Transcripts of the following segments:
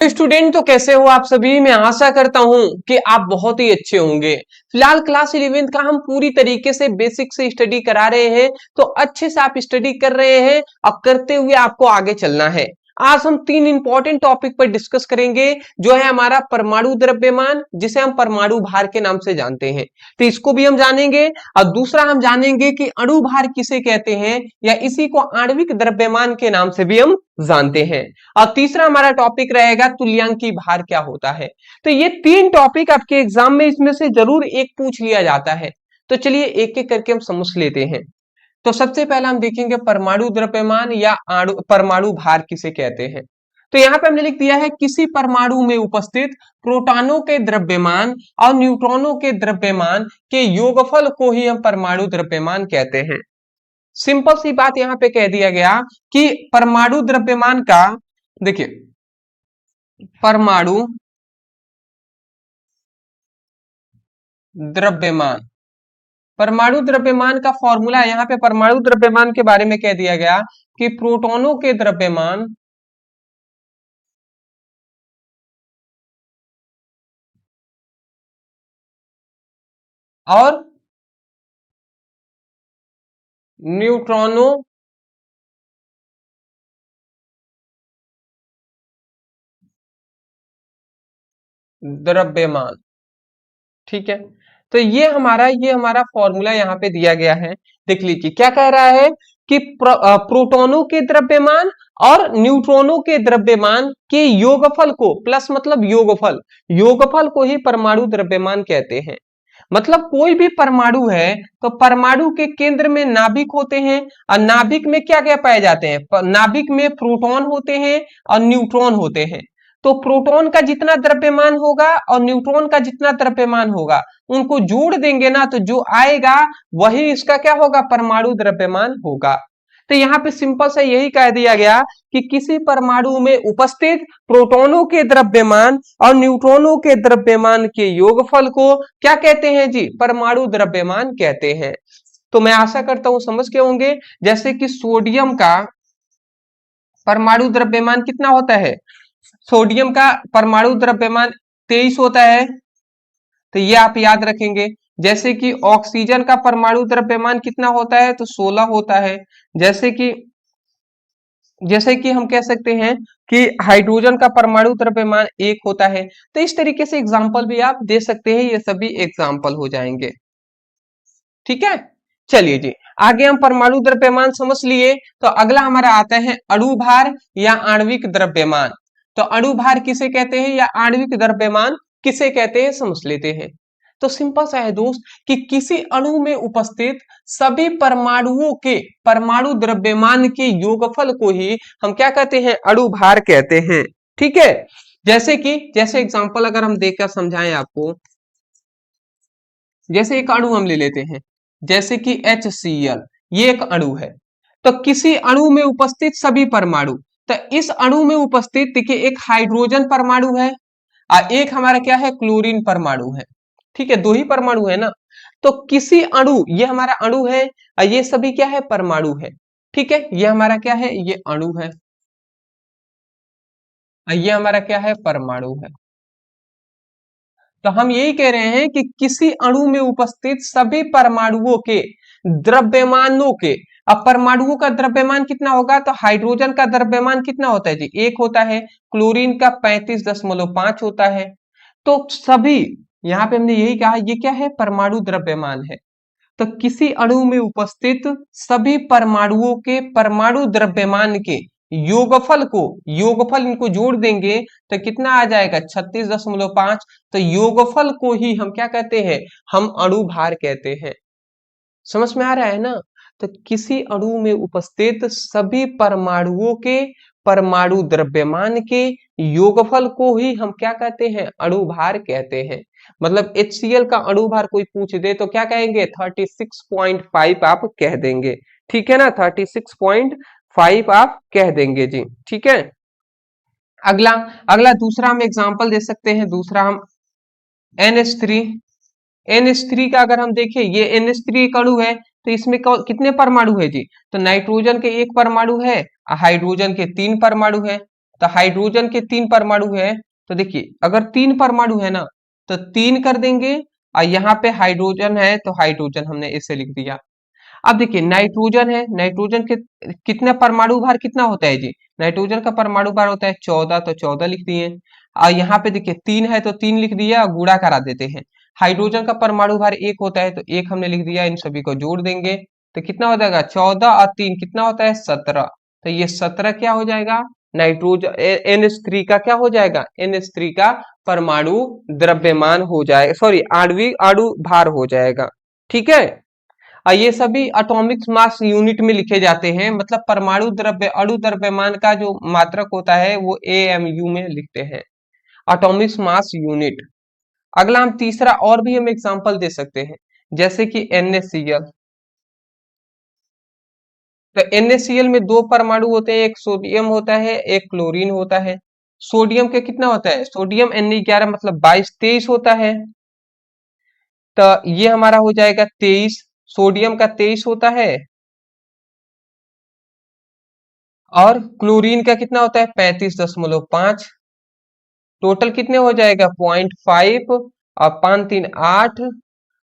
Student तो कैसे हो आप सभी। मैं आशा करता हूं कि आप बहुत ही अच्छे होंगे। फिलहाल क्लास 11 का हम पूरी तरीके से बेसिक से स्टडी करा रहे हैं, तो अच्छे से आप स्टडी कर रहे हैं और करते हुए आपको आगे चलना है। आज हम 3 इंपॉर्टेंट टॉपिक पर डिस्कस करेंगे, जो है हमारा परमाणु द्रव्यमान, जिसे हम परमाणु भार के नाम से जानते हैं, तो इसको भी हम जानेंगे। और दूसरा हम जानेंगे कि अणु भार किसे कहते हैं, या इसी को आणविक द्रव्यमान के नाम से भी हम जानते हैं। और तीसरा हमारा टॉपिक रहेगा तुल्यांकी भार क्या होता है। तो ये 3 टॉपिक आपके एग्जाम में इसमें से जरूर एक पूछ लिया जाता है। तो चलिए एक एक करके हम समझ लेते हैं। तो सबसे पहला हम देखेंगे परमाणु द्रव्यमान या परमाणु भार किसे कहते हैं। तो यहाँ पे हमने लिख दिया है किसी परमाणु में उपस्थित प्रोटॉनों के द्रव्यमान और न्यूट्रॉनों के द्रव्यमान के योगफल को ही हम परमाणु द्रव्यमान कहते हैं। सिंपल सी बात यहां पे कह दिया गया कि परमाणु द्रव्यमान का, देखिए परमाणु द्रव्यमान, परमाणु द्रव्यमान का फॉर्मूला यहां पे परमाणु द्रव्यमान के बारे में कह दिया गया कि प्रोटॉनों के द्रव्यमान और न्यूट्रॉनों द्रव्यमान। ठीक है, तो ये हमारा फॉर्मूला यहाँ पे दिया गया है। देख लीजिए क्या कह रहा है कि प्रोटॉनों के द्रव्यमान और न्यूट्रॉनों के द्रव्यमान के योगफल को, प्लस मतलब योगफल को ही परमाणु द्रव्यमान कहते हैं। मतलब कोई भी परमाणु है तो परमाणु के केंद्र में नाभिक होते हैं, और नाभिक में क्या क्या पाए जाते हैं, नाभिक में प्रोटॉन होते हैं और न्यूट्रॉन होते हैं। तो प्रोटॉन का जितना द्रव्यमान होगा और न्यूट्रॉन का जितना द्रव्यमान होगा, उनको जोड़ देंगे ना, तो जो आएगा वही इसका क्या होगा, परमाणु द्रव्यमान होगा। तो यहाँ पे सिंपल से यही कह दिया गया कि किसी परमाणु में उपस्थित प्रोटॉनों के द्रव्यमान और न्यूट्रॉनों के द्रव्यमान के योगफल को क्या कहते हैं जी, परमाणु द्रव्यमान कहते हैं। तो मैं आशा करता हूं समझ के होंगे। जैसे कि सोडियम का परमाणु द्रव्यमान कितना होता है, सोडियम का परमाणु द्रव्यमान 23 होता है, तो ये आप याद रखेंगे। जैसे कि ऑक्सीजन का परमाणु द्रव्यमान कितना होता है, तो 16 होता है। जैसे कि हम कह सकते हैं कि हाइड्रोजन का परमाणु द्रव्यमान 1 होता है। तो इस तरीके से एग्जाम्पल भी आप दे सकते हैं, ये सभी एग्जाम्पल हो जाएंगे। ठीक है, चलिए जी आगे हम परमाणु द्रव्यमान समझ लिए। तो अगला हमारा आता है अणु भार या आणविक द्रव्यमान। तो अणु भार किसे कहते हैं या आणविक द्रव्यमान किसे कहते हैं, समझ लेते हैं। तो सिंपल सा है दोस्त कि किसी अणु में उपस्थित सभी परमाणुओं के परमाणु द्रव्यमान के योगफल को ही हम क्या कहते हैं, अणु भार कहते हैं। ठीक है, जैसे एग्जांपल अगर हम देखकर समझाएं आपको, जैसे एक अणु हम ले लेते हैं, जैसे कि HCl, ये एक अणु है। तो किसी अणु में उपस्थित सभी परमाणु, तो इस अणु में उपस्थित देखिए एक हाइड्रोजन परमाणु है और एक हमारा क्या है, क्लोरीन परमाणु है। ठीक है, 2 ही परमाणु है ना। तो किसी अणु, ये हमारा अणु है और ये सभी क्या है, परमाणु है। ठीक है, ये हमारा क्या है, ये अणु है और ये हमारा क्या है, परमाणु है। तो हम यही कह रहे हैं कि किसी अणु में उपस्थित सभी परमाणुओं के द्रव्यमानों के, अब परमाणुओं का द्रव्यमान कितना होगा, तो हाइड्रोजन का द्रव्यमान कितना होता है जी, 1 होता है। क्लोरीन का 35.5 होता है। तो सभी, यहाँ पे हमने यही कहा, ये क्या है, परमाणु द्रव्यमान है। तो किसी अणु में उपस्थित सभी परमाणुओं के परमाणु द्रव्यमान के योगफल इनको जोड़ देंगे तो कितना आ जाएगा, 36.5। तो योगफल को ही हम क्या कहते हैं, हम अणु भार कहते हैं। समझ में आ रहा है ना। तो किसी अणु में उपस्थित सभी परमाणुओं के परमाणु द्रव्यमान के योगफल को ही हम क्या कहते हैं, अणु भार कहते हैं। मतलब HCl का अणु भार कोई पूछ दे तो क्या कहेंगे, 36.5 आप कह देंगे। ठीक है ना, 36.5 आप कह देंगे जी। ठीक है, अगला अगला दूसरा हम एग्जांपल दे सकते हैं। दूसरा हम NH3 का अगर हम देखें, ये NH3 एक अणु है, तो इसमें कितने परमाणु है जी, तो नाइट्रोजन के 1 परमाणु है, हाइड्रोजन के 3 परमाणु है। तो हाइड्रोजन के 3 परमाणु है, तो देखिए अगर 3 परमाणु है ना तो 3 कर देंगे, और यहाँ पे हाइड्रोजन है तो हाइड्रोजन हमने इसे लिख दिया। अब देखिए नाइट्रोजन है, नाइट्रोजन के कितने परमाणु भार कितना होता है जी, नाइट्रोजन का परमाणु भार होता है 14, तो 14 लिख दिए। और यहाँ पे देखिए 3 है तो 3 लिख दिया, गुणा करा देते हैं। हाइड्रोजन का परमाणु भार 1 होता है तो 1 हमने लिख दिया, इन सभी को जोड़ देंगे तो कितना हो जाएगा 14 और 3 कितना होता है 17, तो ये 17 क्या हो जाएगा नाइट्रोजन NH3 का क्या हो जाएगा, NH3 का परमाणु द्रव्यमान हो जाएगा, सॉरी आणविक अणु भार हो जाएगा। ठीक है, ये सभी एटॉमिक मास यूनिट में लिखे जाते हैं, मतलब परमाणु द्रव्य अणु द्रव्यमान का जो मात्रक होता है वो AMU में लिखते हैं, एटॉमिक मास यूनिट। अगला हम तीसरा और भी हम एग्जांपल दे सकते हैं, जैसे कि NaCl। तो NaCl में 2 परमाणु होते हैं, एक सोडियम होता है एक क्लोरीन होता है। सोडियम के कितना होता है, सोडियम Na11 मतलब 22 23 होता है, तो ये हमारा हो जाएगा 23, सोडियम का 23 होता है, और क्लोरीन का कितना होता है 35.5, टोटल कितने हो जाएगा 0.5 और 5 3 8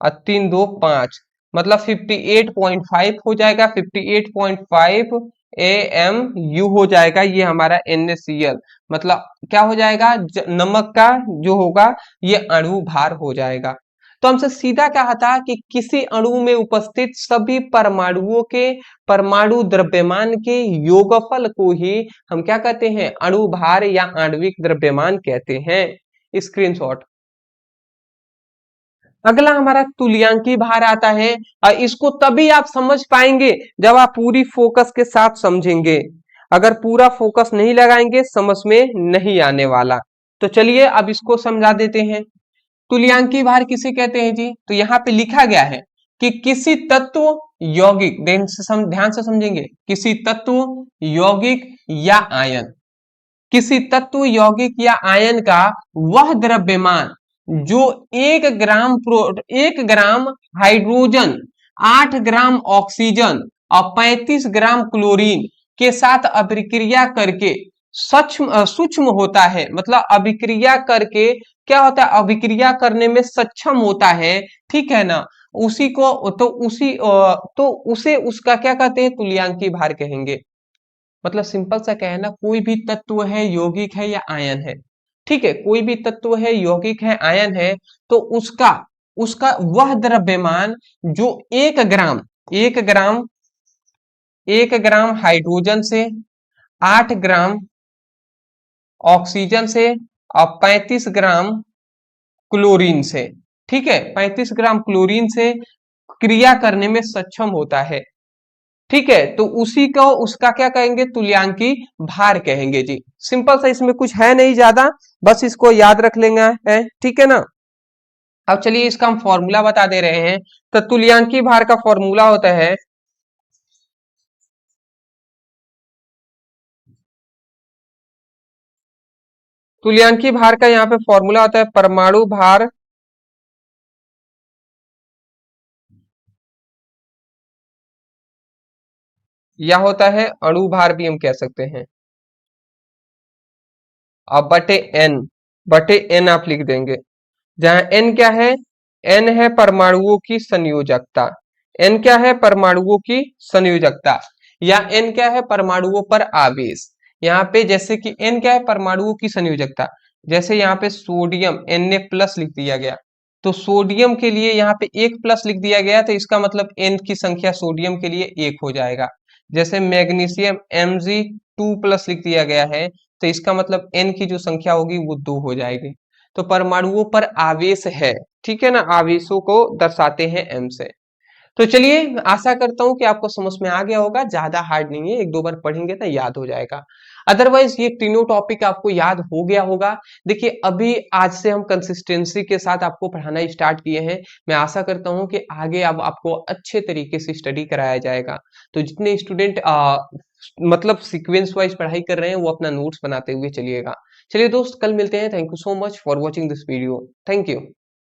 और 3 2 5, मतलब 58.5 हो जाएगा, 58.5 AMU हो जाएगा ये हमारा NaCl, मतलब क्या हो जाएगा नमक का जो होगा ये अणु भार हो जाएगा। तो हमसे सीधा कहा था कि किसी अणु में उपस्थित सभी परमाणुओं के परमाणु द्रव्यमान के योगफल को ही हम क्या कहते हैं अणु भार या आणविक द्रव्यमान कहते हैं। स्क्रीनशॉट। अगला हमारा तुल्यांकी भार आता है, और इसको तभी आप समझ पाएंगे जब आप पूरी फोकस के साथ समझेंगे, अगर पूरा फोकस नहीं लगाएंगे समझ में नहीं आने वाला। तो चलिए अब इसको समझा देते हैं। तुल्यांकी भार किसे कहते हैं जी, तो यहाँ पे लिखा गया है कि किसी तत्व यौगिक, ध्यान से समझेंगे, किसी तत्व यौगिक या आयन, किसी तत्व यौगिक या आयन का वह द्रव्यमान जो 1 ग्राम हाइड्रोजन, 8 ग्राम ऑक्सीजन और 35 ग्राम क्लोरीन के साथ अभिक्रिया करके सूक्ष्म होता है, मतलब अभिक्रिया करके क्या होता है अभिक्रिया करने में सक्षम होता है, ठीक है ना, उसी को तो उसे उसका क्या कहते हैं तुल्यांकी भार कहेंगे। मतलब सिंपल सा कहना, कोई भी तत्व है यौगिक है या आयन है, ठीक है, कोई भी तत्व है यौगिक है आयन है, तो उसका उसका वह द्रव्यमान जो 1 ग्राम हाइड्रोजन से, 8 ग्राम ऑक्सीजन से और 35 ग्राम क्लोरीन से, ठीक है, 35 ग्राम क्लोरीन से क्रिया करने में सक्षम होता है, ठीक है, तो उसी को उसका क्या कहेंगे तुल्यांकी भार कहेंगे जी। सिंपल सा, इसमें कुछ है नहीं ज्यादा, बस इसको याद रख लेंगे है, ठीक है ना। अब चलिए इसका हम फॉर्मूला बता दे रहे हैं। तो तुल्यांकी भार का फॉर्मूला होता है तुल्यांकी भार का यहाँ पे फॉर्मूला होता है परमाणु भार या होता है अणु भार भी हम कह सकते हैं, अब बटे एन आप लिख देंगे, जहां एन क्या है, एन है परमाणुओं की संयोजकता, एन क्या है परमाणुओं की संयोजकता, या एन क्या है परमाणुओं पर आवेश। यहाँ पे जैसे कि एन क्या है परमाणुओं की संयोजकता, जैसे यहाँ पे सोडियम Na प्लस लिख दिया गया, तो सोडियम के लिए यहाँ पे 1 प्लस लिख दिया गया, तो इसका मतलब एन की संख्या सोडियम के लिए 1 हो जाएगा। जैसे मैग्नीशियम Mg2 प्लस लिख दिया गया है, तो इसका मतलब एन की जो संख्या होगी वो 2 हो जाएगी। तो परमाणुओं पर आवेश है, ठीक है ना, आवेशों को दर्शाते हैं एम से। तो चलिए आशा करता हूं कि आपको समझ में आ गया होगा, ज्यादा हार्ड नहीं है, 1 2 बार पढ़ेंगे तो याद हो जाएगा। अदरवाइज ये तीनों टॉपिक आपको याद हो गया होगा। देखिए अभी आज से हम कंसिस्टेंसी के साथ आपको पढ़ाना स्टार्ट किए हैं, मैं आशा करता हूं कि आगे अब आपको अच्छे तरीके से स्टडी कराया जाएगा। तो जितने स्टूडेंट मतलब सीक्वेंस वाइज पढ़ाई कर रहे हैं वो अपना नोट्स बनाते हुए चलिएगा। चलिए दोस्त, कल मिलते हैं। Thank you so much for watching this video. Thank you.